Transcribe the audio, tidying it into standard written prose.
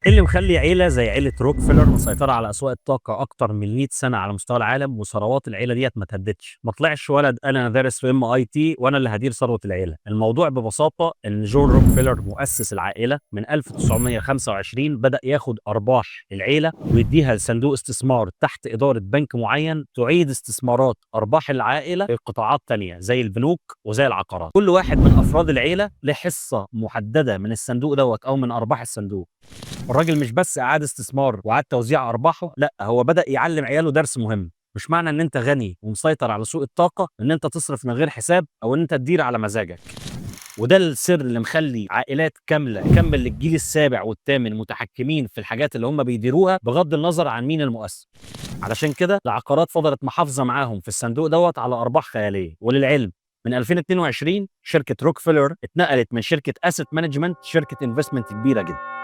إيه اللي مخلّي عيلة زي عيلة روكفيلر مسيطرة على أسواق الطاقة أكتر من 100 سنة على مستوى العالم، وثروات العيلة ديّة ما اتهدِّتش؟ ما طلعش ولد قال أنا دارس في MIT وأنا اللي هادير ثروة العيلة. الموضوع ببساطة إن جون روكفيلر مؤسس العائلة من 1925 بدأ ياخد أرباح العيلة ويدّيها لصندوق استثمار تحت إدارة بنك معيّن تعيد استثمارات أرباح العائلة في قطاعات تانية زي البنوك وزي العقارات. كل واحد من أفراد العيلة له حصة محددة من الصندوق دوّة أو من أرباح الصندوق. الراجل مش بس أعاد استثمار وأعاد توزيع أرباحه، لأ هو بدأ يعلّم عياله درس مهم. مش معنى إن أنت غني ومسيطر على سوق الطاقة إن أنت تصرف من غير حساب أو إن أنت تدير على مزاجك. وده السر اللي مخلّي عائلات كاملة كمّل للجيل السابع والثامن متحكمين في الحاجات اللي هم بيديروها بغض النظر عن مين المؤسس. علشان كده العقارات فضلت محافظة معاهم في الصندوق دوّة على أرباح خيالية. وللعلم من 2022 شركة روكفيلر اتنقلت من شركة asset management لشركة investment كبيرة جدًا.